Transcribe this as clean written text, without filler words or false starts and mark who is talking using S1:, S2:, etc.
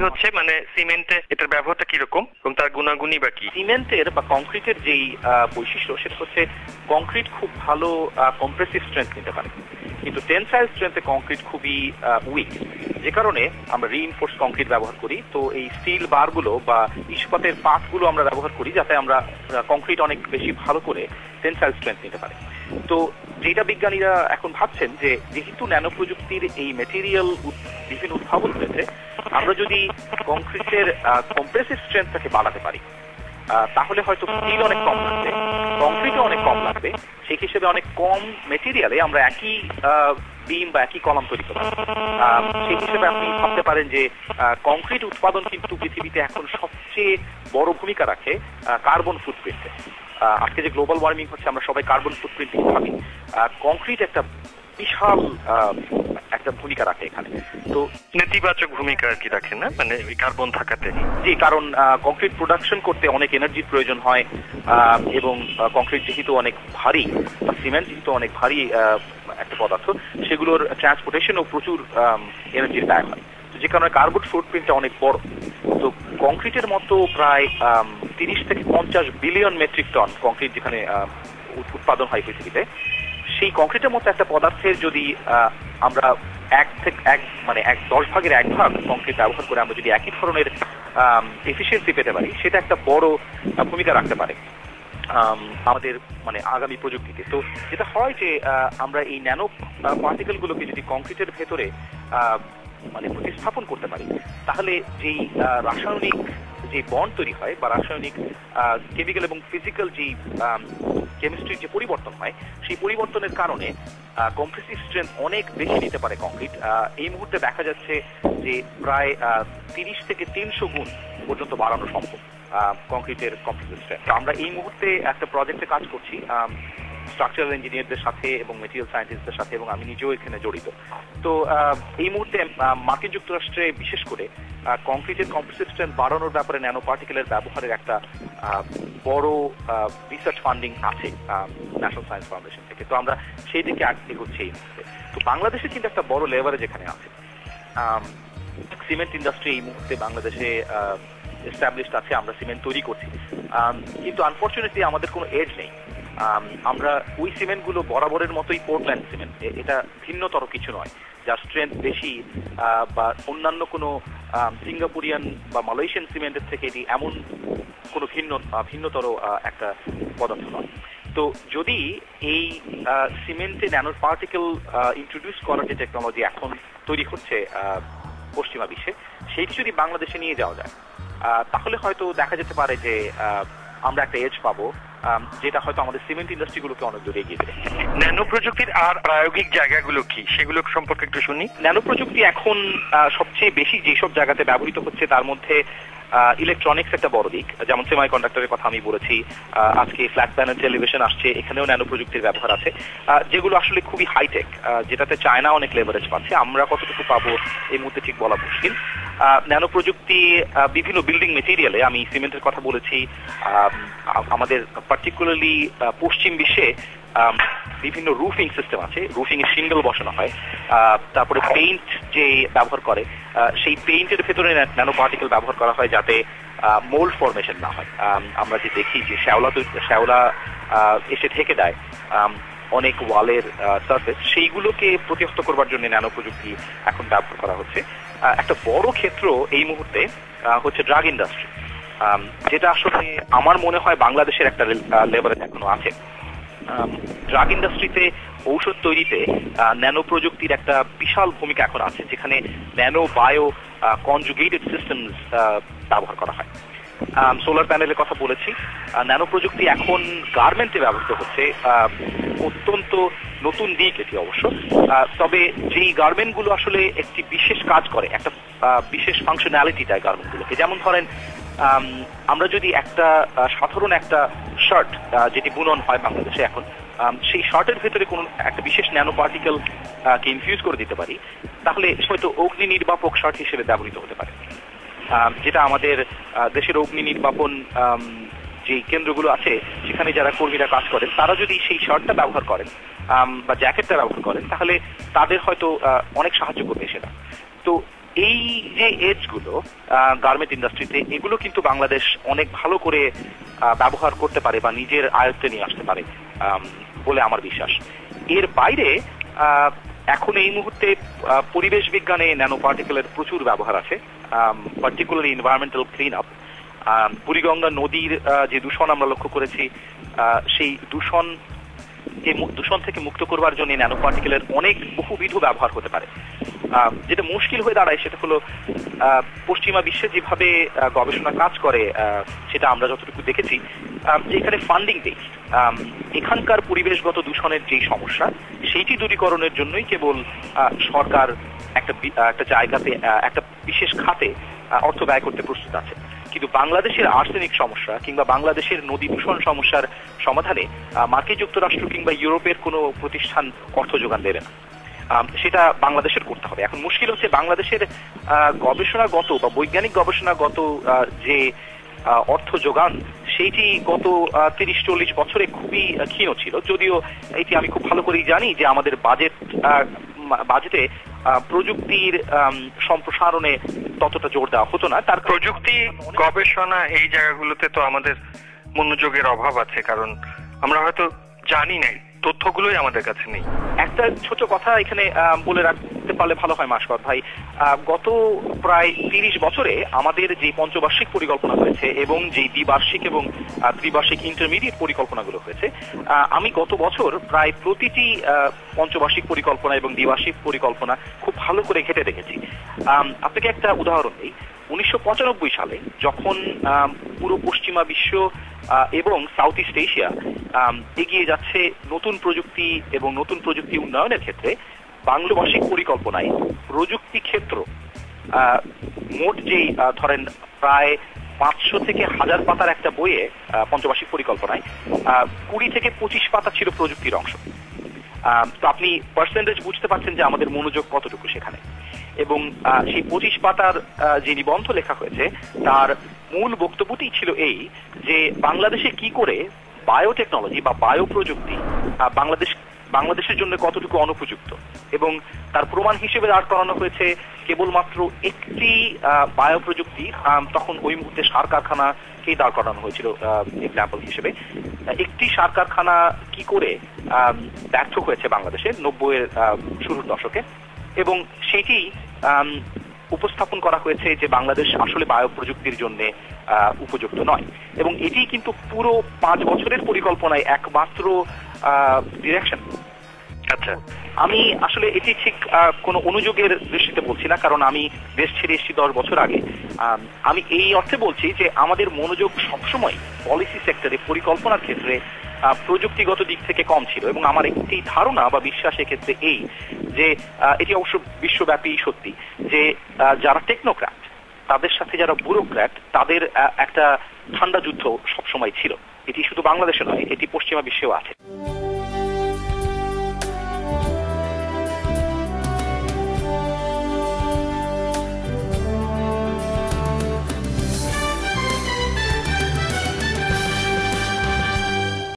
S1: হচ্ছে, মানে সিমেন্টে এটার ব্যবহারটা কিরকম এবং তার গুণাগুণই বা কি?
S2: সিমেন্টের বা কংক্রিটের যেই বৈশিষ্ট্য সেটা হচ্ছে কংক্রিট খুব ভালো কম্প্রেসিভ স্ট্রেংথ নিতে পারে, কিন্তু টেনসাইল স্ট্রেংথে কংক্রিট খুবই উইক, যে কারণে আমরা রিইনফোর্স কংক্রিট ব্যবহার করি। তো এই স্টিল বারগুলো বা ইস্পাতের পাতগুলো আমরা ব্যবহার করি যাতে আমরা কংক্রিট অনেক বেশি ভালো করে টেনসাইল স্ট্রেংথ নিতে পারে। তো যেটা বিজ্ঞানীরা এখন ভাবছেন যে যেহেতু ন্যানো প্রযুক্তির এই মেটেরিয়াল বিভিন্ন উদ্ভাবন হয়েছে, আমরা যদি কংক্রিটের কম্প্রেসিভ স্ট্রেংথটাকে বাড়াতে পারি তাহলে হয়তো স্টিল অনেক কম লাগবে, কংক্রিটও অনেক কম লাগবে, সেই হিসেবে অনেক কম মেটেরিয়ালে আমরা একই বিম বা একই কলাম তৈরি করতে পারি। সেই হিসেবে আপনি ভাবতে পারেন যে কংক্রিট উৎপাদন কিন্তু পৃথিবীতে এখন সবচেয়ে বড় ভূমিকা রাখে কার্বন ফুটপ্রিন্টে। আজকে যে গ্লোবাল ওয়ার্মিং হচ্ছে, আমরা সবাই কার্বন ফুটপ্রিন্ট ভাবি, কংক্রিট একটা বিশাল একটা ভূমিকা রাখে এখানে। তো
S1: নেতিবাচক ভূমিকা আর কি রাখে না, মানে ওই কার্বন থাকাতে?
S2: জি, কারণ কংক্রিট প্রোডাকশন করতে অনেক এনার্জির প্রয়োজন হয়, এবং কংক্রিট যেহেতু অনেক ভারী বা সিমেন্ট যেহেতু অনেক ভারী একটা পদার্থ, সেগুলোর ট্রান্সপোর্টেশনও প্রচুর এনার্জির ব্যয় হয়, যে কারণে কার্বন ফুটপ্রিন্টটা অনেক বড়। তো কংক্রিটের মতো প্রায় 30 থেকে 50 বিলিয়ন মেট্রিক টন কংক্রিট যেখানে উৎপাদন হয় পৃথিবীতে, সেই কংক্রিটের মতো একটা পদার্থের যদি আমরা 10 ভাগের 1 ভাগ কংক্রিট ব্যবহার করে আমরা যদি একই ধরনের এফিসিয়েন্সি পেতে পারি, সেটা একটা বড় ভূমিকা রাখতে পারে আমাদের মানে আগামী প্রযুক্তিতে। তো যেটা হয় যে আমরা এই ন্যানো পার্টিকেল গুলোকে যদি কংক্রিটের ভেতরে মানে প্রতিস্থাপন করতে পারি, তাহলে যেই রাসায়নিক যে বন্ড তৈরি হয় বা রাসায়নিক কেমিক্যাল এবং ফিজিক্যাল যে কেমিস্ট্রির যে পরিবর্তন হয়, সেই পরিবর্তনের কারণে কম্প্রেসিভ স্ট্রেংথ অনেক বেশি নিতে পারে কংক্রিট। এই মুহূর্তে দেখা যাচ্ছে যে প্রায় 30 থেকে 300 গুণ পর্যন্ত বাড়ানো সম্ভব কংক্রিটের কম্প্রেসিভ স্ট্রেংথ। আমরা এই মুহূর্তে একটা প্রজেক্টে কাজ করছি স্ট্রাকচারাল ইঞ্জিনিয়ারদের সাথে এবং মেটেরিয়াল সায়েন্টিস্টদের সাথে, এবং আমি নিজেও এখানে জড়িত। তো এই মুহূর্তে মার্কিন যুক্তরাষ্ট্রে বিশেষ করে কংক্রিটের কম্প্রেসিভ স্ট্রেংথ বাড়ানোর ব্যাপারে ন্যানো পার্টিকেলের ব্যবহারের একটা বড় রিসার্চ ফান্ডিং আছে ন্যাশনাল সায়েন্স ফাউন্ডেশন থেকে। তো আমরা সেই দিকে এগোচ্ছি এই মুহূর্তে। তো বাংলাদেশে কিন্তু একটা বড় লেভারেজ এখানে আছে। সিমেন্ট ইন্ডাস্ট্রি এই মুহূর্তে বাংলাদেশে এস্টাবলিশড আছে, আমরা সিমেন্ট তৈরি করছি, কিন্তু আনফরচুনেটলি আমাদের কোনো এজ নেই। আমরা ওই সিমেন্ট গুলো বরাবরের মতোই পোর্টল্যান্ড সিমেন্ট, এটা ভিন্নতর কিছু নয় যার স্ট্রেংথ বেশি বা অন্যান্য কোনো সিঙ্গাপুরিয়ান বা মালয়েশিয়ান সিমেন্টের থেকে এটি এমন কোনো ভিন্নতর একটা পদার্থ নয়। তো যদি এই সিমেন্টে ন্যানো পার্টিকেল ইন্ট্রোডিউস করার যে টেকনোলজি এখন তৈরি হচ্ছে পশ্চিমা বিশ্বে, সেইটি যদি বাংলাদেশে নিয়ে যাওয়া যায়, তাহলে হয়তো দেখা যেতে পারে যে আমরা একটা এজ পাবো, যেটা হয়তো আমাদের সিমেন্ট ইন্ডাস্ট্রিগুলোকে অনেক দূরে এগিয়ে দেবে।
S1: ন্যানো প্রযুক্তির আর প্রায়োগিক জায়গাগুলো কি, সেগুলো সম্পর্কে একটু শুনি।
S2: ন্যানো প্রযুক্তি এখন সবচেয়ে বেশি যেসব জায়গাতে ব্যবহৃত হচ্ছে তার মধ্যে ইলেকট্রনিক্স একটা বড় দিক, যেমন সেমি কন্ডাক্টরের কথা আমি বলেছি, আজকে ফ্ল্যাট প্যানেল টেলিভিশন আসছে, এখানেও ন্যানো প্রযুক্তির ব্যবহার আছে, যেগুলো আসলে খুবই হাইটেক, যেটাতে চায়না অনেক লেভারেজ পাচ্ছে। আমরা কতটুকু পাবো এই মুহূর্তে ঠিক বলা মুশকিল। ন্যানো প্রযুক্তি বিভিন্ন বিল্ডিং মেটেরিয়ালে, আমি সিমেন্টের কথা বলেছি, আমাদের পার্টিকুলারলি পশ্চিম বিশ্বে বিভিন্ন রুফিং সিস্টেম আছে, রুফিং এর শিঙ্গেল বসানো হয়, তারপরে পেইন্ট যে ব্যবহার করে সেই পেইন্টের ভেতরে ন্যানো পার্টিকেল ব্যবহার করা হয় যাতে মোল্ড ফরমেশন না হয়। আমরা যে দেখি যে শ্যাওলা এসে ঢেকে দেয় অনেক ওয়ালের সারফেস, সেইগুলোকে প্রতিহত করবার জন্য ন্যানো প্রযুক্তি এখন ব্যবহার করা হচ্ছে। একটা বড় ক্ষেত্র এই মুহূর্তে হচ্ছে ড্রাগ ইন্ডাস্ট্রি, যেটা আসলে আমার মনে হয় বাংলাদেশের একটা লেভারেজ এখনো আছে। ড্রাগ ইন্ডাস্ট্রিতে ঔষধ তৈরিতে ন্যানো প্রযুক্তির একটা বিশাল ভূমিকা এখন আছে, যেখানে ন্যানো বায়ো কনজুগেটেড সিস্টেমস ব্যবহার করা হয়। সোলার প্যানেলের কথা বলেছি, ন্যানো প্রযুক্তি এখন গার্মেন্টে ব্যবহৃত হচ্ছে, অত্যন্ত নতুন দিক এটি অবশ্য। তবে যেই গার্মেন্টগুলো আসলে একটি বিশেষ কাজ করে, একটা বিশেষ ফাংশনালিটি দেয় গার্মেন্টগুলোকে, যেমন ধরেন আমরা যদি একটা সাধারণ একটা শার্ট যেটি বুনন হয় বাংলাদেশে এখন, সেই শার্টের ভেতরে কোনো একটা বিশেষ ন্যানো পার্টিকেল কে ইনফিউজ করে দিতে পারি, তাহলে হয়তো অগ্নি নির্বাপক শার্ট হিসেবে ব্যবহৃত হতে পারে, যেটা আমাদের দেশের অগ্নি নির্বাপন যে কেন্দ্রগুলো আছে সেখানে যারা কর্মীরা কাজ করেন, তারা যদি সেই শার্টটা ব্যবহার করেন বা জ্যাকেটটা ব্যবহার করেন, তাহলে তাদের হয়তো অনেক সাহায্য করবে সেটা। তো এই যে এজগুলো গার্মেন্ট ইন্ডাস্ট্রিতে, এগুলো কিন্তু বাংলাদেশ অনেক ভালো করে ব্যবহার করতে পারে বা নিজের আয়ত্তে নিয়ে আসতে পারে বলে আমার বিশ্বাস। এর বাইরে এখন এই মুহূর্তে পরিবেশ বিজ্ঞানে ন্যানো পার্টিকেলের প্রচুর ব্যবহার আছে, particularly environmental clean up. Buriganga নদীর যে দূষণ আমরা লক্ষ্য করেছি, সেই দূষণ থেকে মুক্ত করবার জন্য ন্যানো পার্টিকেলের অনেক বহুবিধ ব্যবহার হতে পারে। যেটা মুশকিল হয়ে দাঁড়ায় সেটা হলো পশ্চিমা বিশ্বে যেভাবে গবেষণা কাজ করে, সেটা আমরা যতটুকু দেখেছি যে এখানে ফান্ডিং দেই, এখানকার পরিবেশগত দূষণের যেই সমস্যা সেইটি দূরীকরণের জন্যই কেবল সরকার একটা জায়গাতে একটা বিশেষ খাতে অর্থ ব্যয় করতে প্রস্তুত আছে। কিন্তু বাংলাদেশের আর্সেনিক সমস্যা কিংবা বাংলাদেশের নদী দূষণ সমস্যার সমাধানে মার্কিন যুক্তরাষ্ট্র কিংবা ইউরোপের কোনো প্রতিষ্ঠান অর্থ যোগান দেবে না, সেটা বাংলাদেশের করতে হবে। এখন মুশকিল হচ্ছে বাংলাদেশের গবেষণাগত বা বৈজ্ঞানিক গবেষণাগত যে অর্থ যোগান সেইটি গত 30-40 বছরে খুবই ক্ষীণ ছিল। যদিও এটি আমি খুব ভালো করেই জানি যে আমাদের বাজেটে প্রযুক্তির সম্প্রসারণে ততটা জোর দেওয়া হতো না। তার
S1: প্রযুক্তি গবেষণা এই জায়গাগুলোতে তো আমাদের মনোযোগের অভাব আছে, কারণ আমরা হয়তো জানি নাই, তথ্যগুলোই আমাদের কাছে নেই।
S2: একটা ছোট কথা এখানে বলে রাখতে পারলে ভালো হয় মাসকত ভাই। গত প্রায় 30 বছরে আমাদের যে পঞ্চবার্ষিক পরিকল্পনা হয়েছে এবং যে দ্বিবার্ষিক এবং ত্রিবার্ষিক ইন্টারমিডিয়েট পরিকল্পনাগুলো হয়েছে, আমি গত বছর প্রায় প্রতিটি পঞ্চবার্ষিক পরিকল্পনা এবং দ্বিবার্ষিক পরিকল্পনা খুব ভালো করে ঘেঁটে দেখেছি। আপনাকে একটা উদাহরণ দিই। 1995 সালে যখন পুরো পশ্চিমা বিশ্ব এবং সাউথ ইস্ট এশিয়া এগিয়ে যাচ্ছে নতুন প্রযুক্তি এবং নতুন প্রযুক্তি উন্নয়নের ক্ষেত্রে, বাংলাবার্ষিক পরিকল্পনায় প্রযুক্তি ক্ষেত্র মোট যেই ধরেন প্রায় 500 থেকে 1000 পাতার একটা বইয়ে পঞ্চবার্ষিক পরিকল্পনায় 20 থেকে 25 পাতা ছিল প্রযুক্তির অংশ। তো আপনি পার্সেন্টেজ বুঝতে পারছেন যে আমাদের মনোযোগ কতটুকু সেখানে। এবং সেই 25 পাতার যে নিবন্ধ লেখা হয়েছে তার মূল বক্তব্যটি ছিল এই যে বাংলাদেশে কি করে বায়োটেকনোলজি বা বায়ো প্রযুক্তি বাংলাদেশের জন্য কতটুকু অনুপযুক্ত, এবং তার প্রমাণ হিসেবে দাঁড় করানো হয়েছে কেবলমাত্র একটি বায়ো প্রযুক্তি। তখন ওই মুহূর্তে সার কারখানাকেই দাঁড় করানো হয়েছিল এক্সাম্পল হিসেবে। একটি সার কারখানা কি করে ব্যর্থ হয়েছে বাংলাদেশে 90-এর শুরুর দশকে, এবং সেটি উপস্থাপন করা হয়েছে যে বাংলাদেশ আসলে বায়ো প্রযুক্তির জন্য উপযুক্ত নয়। এবং এটি কিন্তু পুরো 5 বছরের পরিকল্পনায় একমাত্র ডিরেকশন।
S1: আচ্ছা,
S2: আমি আসলে এটি ঠিক কোনো অনুযোগের দৃষ্টিতে বলছি না, কারণ আমি দেশ ছেড়ে এসেছি 10 বছর আগে। আমি এই অর্থে বলছি যে আমাদের মনোযোগ সবসময় পলিসি সেক্টরে, পরিকল্পনার ক্ষেত্রে প্রযুক্তিগত দিক থেকে কম ছিল। এবং আমার একটি ধারণা বা বিশ্বাস এক্ষেত্রে এই যে এটি অবশ্য বিশ্বব্যাপী সত্যি যে যারা টেকনোক্র্যাট তাদের সাথে যারা ব্যুরোক্র্যাট তাদের একটা ঠান্ডা যুদ্ধ সবসময় ছিল। এটি শুধু বাংলাদেশে নয়, এটি পশ্চিমা বিশ্বেও আছে।